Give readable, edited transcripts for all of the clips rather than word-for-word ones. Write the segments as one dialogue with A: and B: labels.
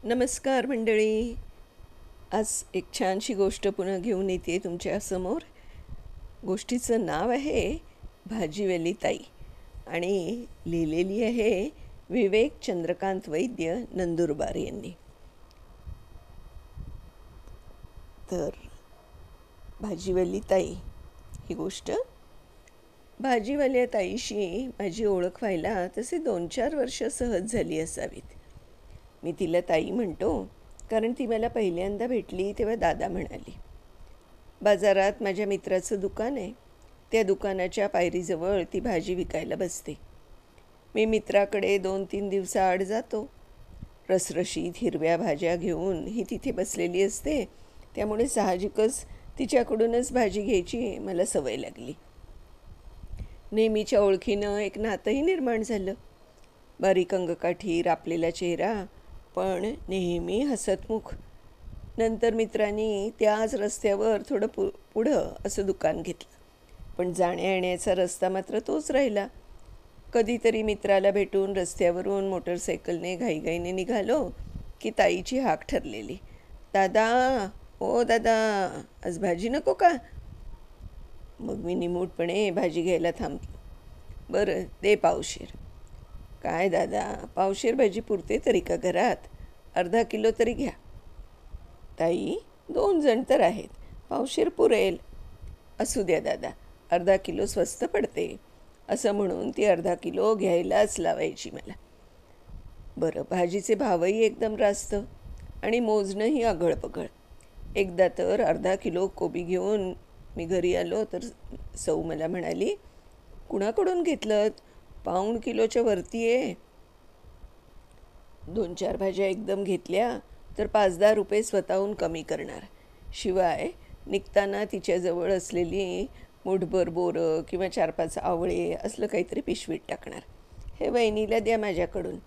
A: नमस्कार मंडळी. आज एक छानशी गोष्ट पुन्हा घेऊन येते तुमच्यासमोर. गोष्टीचं नाव आहे भाजीवाली ताई आणि लिहिलेली आहे विवेक चंद्रकांत वैद्य नंदुरबार यांनी. तर भाजीवाली ताई ही गोष्ट. भाजीवाल्या ताईशी माझी ओळख व्हायला तसे 2-4 वर्ष सहज झाली असावीत. मी तिला ताई म्हणतो कारण ती मला पहिल्यांदा भेटली तेव्हा दादा म्हणाली. बाजारात माझ्या मित्राचं दुकान आहे. त्या दुकानाच्या पायरीजवळ ती भाजी विकायला बसते. मी मित्राकडे 2-3 दिवसाआड जातो. रसरशीत हिरव्या भाज्या घेऊन ही तिथे बसलेली असते, त्यामुळे साहजिकच तिच्याकडूनच भाजी घ्यायची मला सवय लागली. नेहमीच्या ओळखीनं एक नातंही निर्माण झालं. बारीक अंगकाठी, रापलेला चेहरा, पण नेहमी हसतमुख. नंतर मित्रांनी त्याच रस्त्यावर थोडं पुढं असं दुकान घेतलं, पण जाण्या येण्याचा रस्ता मात्र तोच राहिला. कधीतरी मित्राला भेटून रस्त्यावरून मोटरसायकलने घाईघाईने निघालो की ताईची हाक ठरलेली, दादा, ओ दादा, आज भाजी नको का? मग मी निमूटपणे भाजी घ्यायला थांबलो. बरं, दे पावशेर. काय दादा, पावशेर भाजी पुरते तरी का घरात? अर्धा किलो तरी घ्या. ताई, 2 जण तर आहेत, पावशेर पुरेल. असू द्या दादा, अर्धा किलो स्वस्त पडते. असं म्हणून ती अर्धा किलो घ्यायलाच लावायची मला. बरं, भाजीचे भावही एकदम रास्त आणि मोजणंही आगळपगळ. एकदा तर अर्धा किलो कोबी घेऊन मी घरी आलो तर सौ मला म्हणाली, कुणाकडून घेतलं? 1.25 किलोच्या वरती आहे. 2-4 भाज्या एकदम घेतल्या तर 5-10 रुपये स्वतःहून कमी करणार. शिवाय निघताना तिच्याजवळ असलेली मुठभर बोरं किंवा 4-5 आवळे असलं काहीतरी पिशवीत टाकणार. हे वहिनीला द्या माझ्याकडून,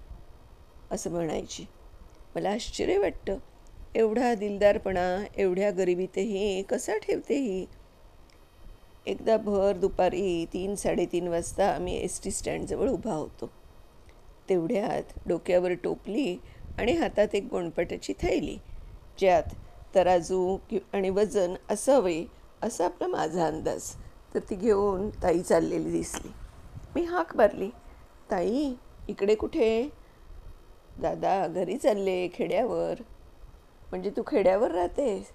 A: असं म्हणायची. मला आश्चर्य वाटतं, एवढा दिलदारपणा एवढ्या गरिबीतही कसा ठेवते ही. एकदा भर दुपारी 3-3:30 वाजता आम्ही ST स्टँडजवळ उभा होतो. तेवढ्यात डोक्यावर टोपली आणि हातात एक गोणपटाची थैली, ज्यात तराजू आणि वजन असावे असा आपला माझा अंदाज. तर ती घेऊन ताई चाललेली दिसली. मी हाक मारली, ताई, इकडे कुठे? दादा, घरी चालले, खेड्यावर. म्हणजे तू खेड्यावर राहतेस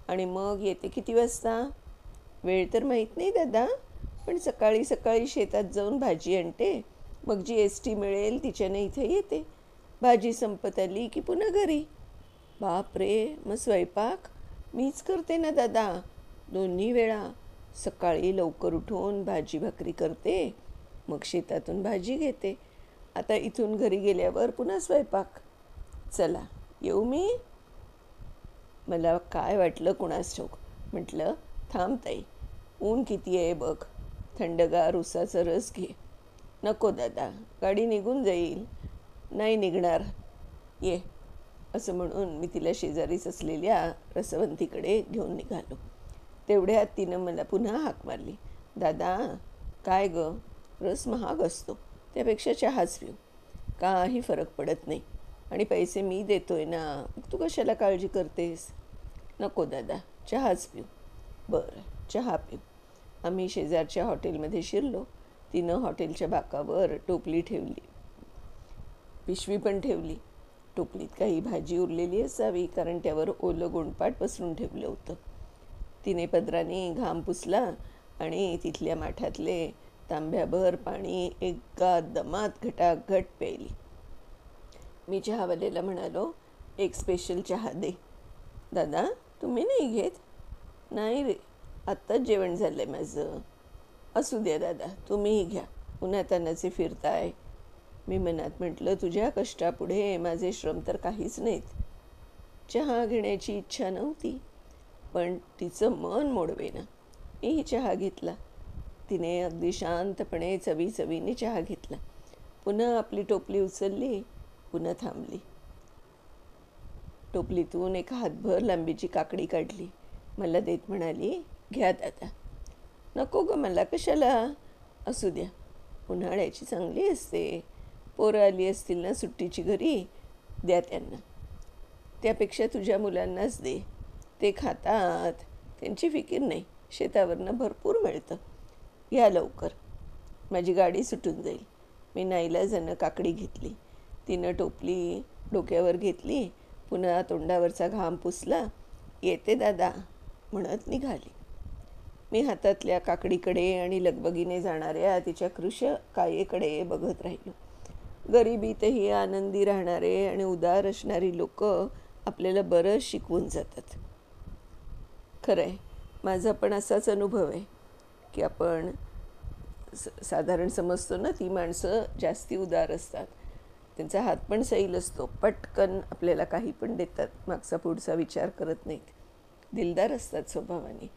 A: आणि मग येते किती वाजता? वेळ तर माहीत नाही दादा, पण सकाळी सकाळी शेतात जाऊन भाजी आणते, मग जी ST मिळेल तिच्याने इथे येते. भाजी संपत आली की पुन्हा घरी. बाप रे, मग स्वयंपाक मीच करते ना दादा, 2 वेळा. सकाळी लवकर उठून भाजी भाकरी करते, मग शेतातून भाजी घेते. आता इथून घरी गेल्यावर पुन्हा स्वयंपाक. चला, येऊ मी? मला काय वाटलं कुणास ठाऊक. म्हटलं, थांब ताई, ऊन किती आहे बघ, थंडगार उसाचा रस घे. नको दादा, गाडी निघून जाईल. नाही निघणार, ये. असं म्हणून मी तिला शेजारीच असलेल्या रसवंतीकडे घेऊन निघालो. तेवढ्यात तिनं मला पुन्हा हाक मारली, दादा, काय गं, रस महाग असतो, त्यापेक्षा चहाच पिऊ. काही फरक पडत नाही आणि पैसे मी देतोय ना, तू कशाला काळजी करतेस? नको दादा, चहाच पिऊ. बरं, चहा पिऊ. आम्ही शेजारच्या हॉटेलमध्ये शिरलो. तिनं हॉटेलच्या बाकावर टोपली ठेवली, पिशवी पण ठेवली. टोपलीत काही भाजी उरलेली असावी, कारण त्यावर ओलं गोंडपाट पसरून ठेवलं होतं. तिने पदराने घाम पुसला आणि तिथल्या माठातले तांब्याभर पाणी एका दमात घटाघट प्यायली. मी चहावाल्याला म्हणालो, एक स्पेशल चहा दे. दादा, तुम्ही नाही घेत? नाही रे, आत्ताच जेवण झालं आहे माझं. असू द्या दादा, तुम्हीही घ्या, उन्हातानाचे फिरताय. मी मनात म्हटलं, तुझ्या कष्टापुढे माझे श्रम तर काहीच नाहीत. चहा घेण्याची इच्छा नव्हती, पण तिचं मन मोडवेना. मीही चहा घेतला. तिने अगदी शांतपणे चवीने चहा घेतला. पुन्हा आपली टोपली उचलली, पुन्हा थांबली. टोपलीतून एक हातभर लांबीची काकडी काढली. मला देत म्हणाली, घ्या दादा. नको गं, मला कशाला? असू द्या, उन्हाळ्याची चांगली असते. पोरं आली असतील ना सुट्टीची घरी, द्या त्यांना. त्यापेक्षा तुझ्या मुलांनाच दे, ते खातात, त्यांची फिकीर नाही, शेतावरनं भरपूर मिळतं. या लवकर, माझी गाडी सुटून जाईल. मी नाईलाजानं काकडी घेतली. तिनं टोपली डोक्यावर घेतली, पुन्हा तोंडावरचा घाम पुसला. येते दादा म्हणत निघाली. मी हातातल्या काकडीकडे आणि लगबगीने जाणाऱ्या तिच्या कृश कायेकडे बघत राहिलो. गरिबीतही आनंदी राहणारे आणि उदार असणारी लोक आपल्याला बरंच शिकवून जातात. खरं आहे, माझा पण असाच अनुभव आहे की आपण साधारण समजतो ना, ती माणसं जास्ती उदार असतात, त्यांचा हात पण सैल असतो, पटकन आपल्याला काही पण देतात, मागचा पुढचा विचार करत नाहीत, दिलदार असतात स्वभावाने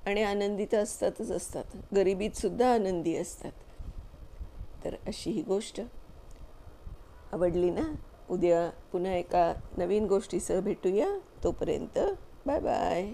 A: आणि आनंदी तर असतातच असतात, गरिबीतसुद्धा आनंदी असतात. तर अशी ही गोष्ट आवडली ना. उद्या पुन्हा एका नवीन गोष्टीसह भेटूया. तोपर्यंत बाय बाय.